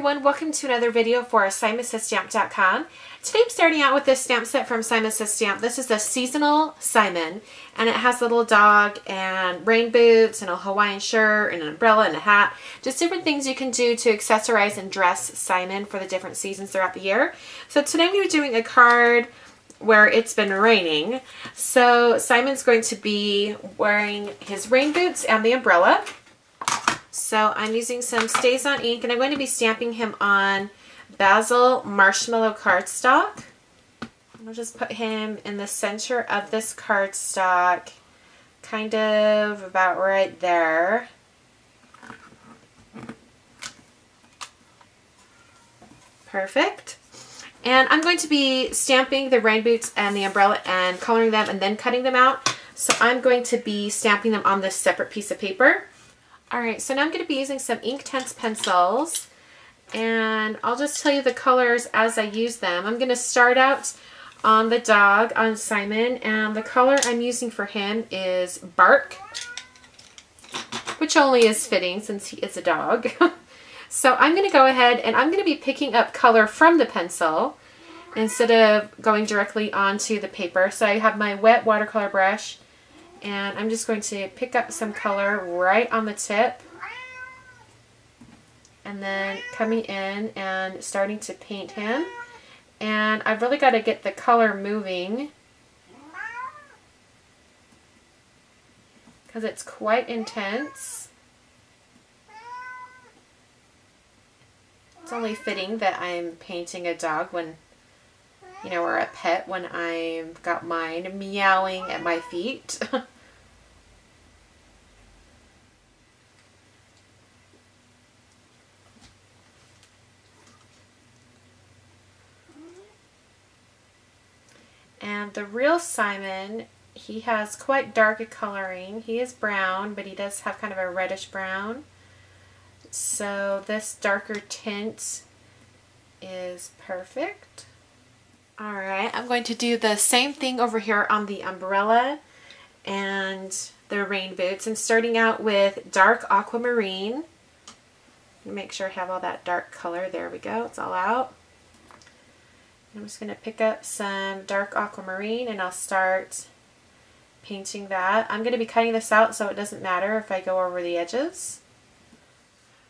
everyone, welcome to another video for SimonsSaysStamp.com. Today I'm starting out with this stamp set from Simon Says Stamp. This is the Seasonal Simon, and it has a little dog and rain boots and a Hawaiian shirt and an umbrella and a hat. Just different things you can do to accessorize and dress Simon for the different seasons throughout the year. So today I'm going to be doing a card where it's been raining. So Simon's going to be wearing his rain boots and the umbrella. So I'm using some StazOn ink, and I'm going to be stamping him on Basil Marshmallow cardstock. I'll just put him in the center of this cardstock, kind of about right there. Perfect. And I'm going to be stamping the rain boots and the umbrella and coloring them and then cutting them out. So I'm going to be stamping them on this separate piece of paper. Alright, so now I'm going to be using some Inktense pencils, and I'll just tell you the colors as I use them. I'm going to start out on the dog, on Simon, and the color I'm using for him is Bark, which only is fitting since he is a dog. So I'm going to go ahead and I'm going to be picking up color from the pencil instead of going directly onto the paper. So I have my wet watercolor brush, and I'm just going to pick up some color right on the tip and then coming in and starting to paint him. And I've really got to get the color moving because it's quite intense. It's only fitting that I'm painting a dog when, you know, or a pet when I've got mine meowing at my feet. And the real Simon, he has quite dark coloring. He is brown, but he does have kind of a reddish brown. So this darker tint is perfect. Alright, I'm going to do the same thing over here on the umbrella and the rain boots. I'm starting out with dark aquamarine. Make sure I have all that dark color. There we go, it's all out. I'm just going to pick up some dark aquamarine and I'll start painting that. I'm going to be cutting this out so it doesn't matter if I go over the edges.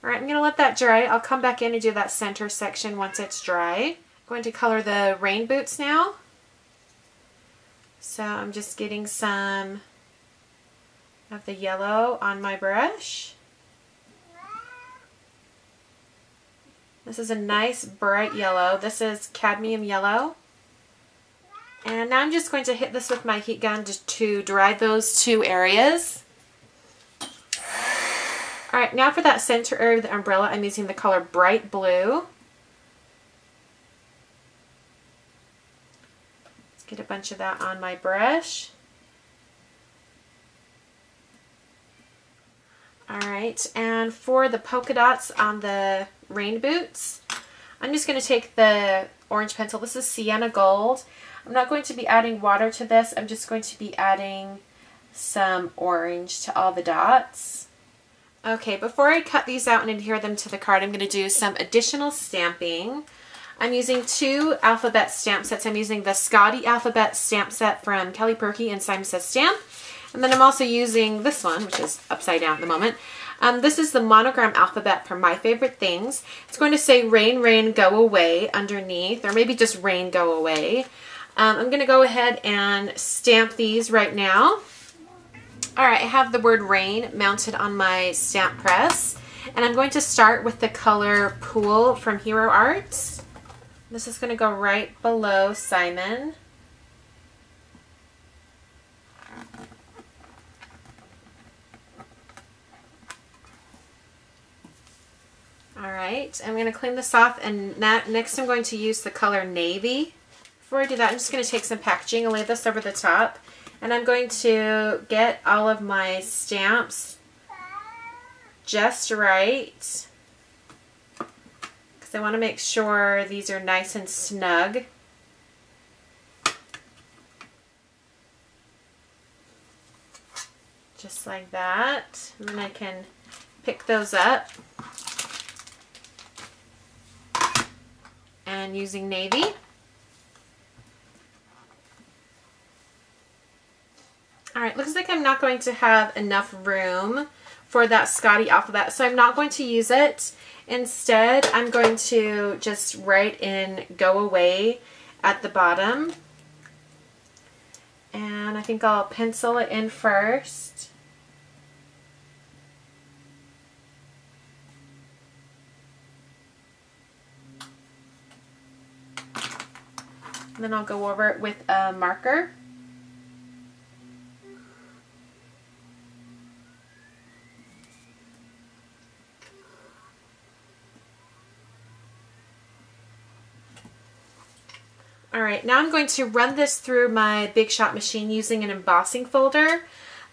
Alright, I'm going to let that dry. I'll come back in and do that center section once it's dry. I'm going to color the rain boots now. So I'm just getting some of the yellow on my brush. This is a nice bright yellow. This is cadmium yellow. And now I'm just going to hit this with my heat gun just to dry those two areas. Alright, now for that center area of the umbrella, I'm using the color Bright Blue. Let's get a bunch of that on my brush. Alright, and for the polka dots on the rain boots, I'm just going to take the orange pencil. This is Sienna Gold. I'm not going to be adding water to this. I'm just going to be adding some orange to all the dots. Okay, before I cut these out and adhere them to the card, I'm going to do some additional stamping. I'm using two alphabet stamp sets. I'm using the Scotty alphabet stamp set from Kelly Purkey and Simon Says Stamp. And then I'm also using this one, which is upside down at the moment. This is the monogram alphabet from My Favorite Things. It's going to say Rain, Rain, Go Away underneath, or maybe just Rain, Go Away. I'm going to go ahead and stamp these right now. Alright, I have the word rain mounted on my stamp press. And I'm going to start with the color Pool from Hero Arts. This is going to go right below Simon. Alright, I'm going to clean this off, and next I'm going to use the color Navy. Before I do that, I'm just going to take some packaging and lay this over the top. And I'm going to get all of my stamps just right, because I want to make sure these are nice and snug. Just like that. And then I can pick those up. and using navy. Alright, looks like I'm not going to have enough room for that Scotty alphabet, so I'm not going to use it. Instead, I'm going to just write in Go Away at the bottom. And I think I'll pencil it in first. And then I'll go over it with a marker. Alright, now I'm going to run this through my Big Shot machine using an embossing folder.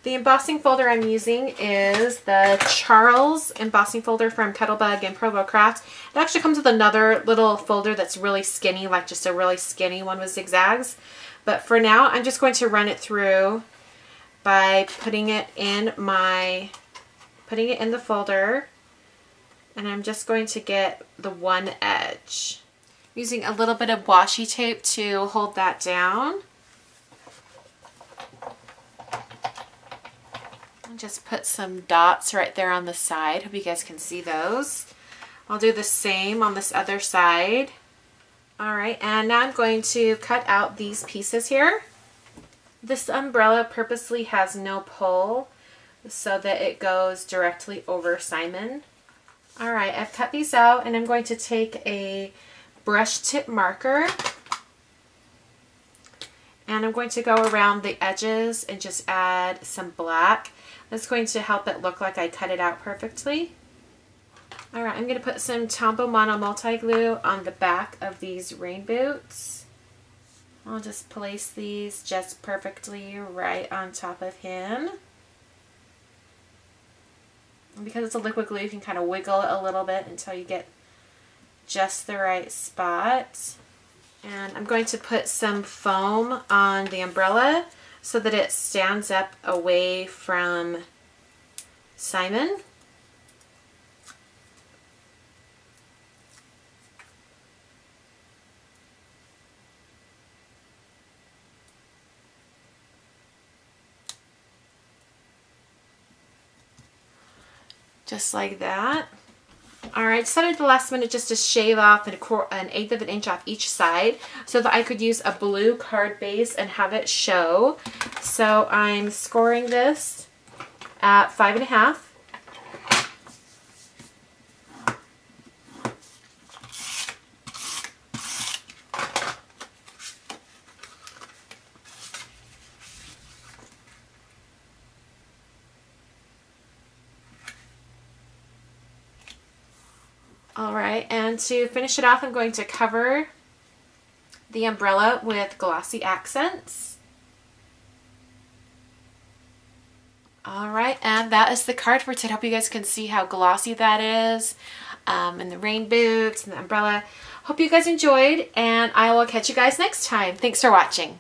The embossing folder I'm using is the Charles embossing folder from Kettlebug and Provo Craft. It actually comes with another little folder that's really skinny, like just a really skinny one with zigzags. But for now, I'm just going to run it through by putting it in the folder, and I'm just going to get the one edge. Using a little bit of washi tape to hold that down. I'll just put some dots right there on the side. Hope you guys can see those. I'll do the same on this other side. Alright, and now I'm going to cut out these pieces here. This umbrella purposely has no pull so that it goes directly over Simon. Alright, I've cut these out, and I'm going to take a brush tip marker, and I'm going to go around the edges and just add some black. That's going to help it look like I cut it out perfectly. Alright, I'm going to put some Tombow Mono multi-glue on the back of these rain boots. I'll just place these just perfectly right on top of him. And because it's a liquid glue, you can kind of wiggle it a little bit until you get just the right spot. And I'm going to put some foam on the umbrella so that it stands up away from Simon. Just like that. Alright, decided at the last minute just to shave off an eighth of an inch off each side so that I could use a blue card base and have it show. So I'm scoring this at 5.5. Alright, and to finish it off, I'm going to cover the umbrella with glossy accents. Alright, and that is the card for today. I hope you guys can see how glossy that is, and the rain boots and the umbrella. Hope you guys enjoyed, and I will catch you guys next time. Thanks for watching.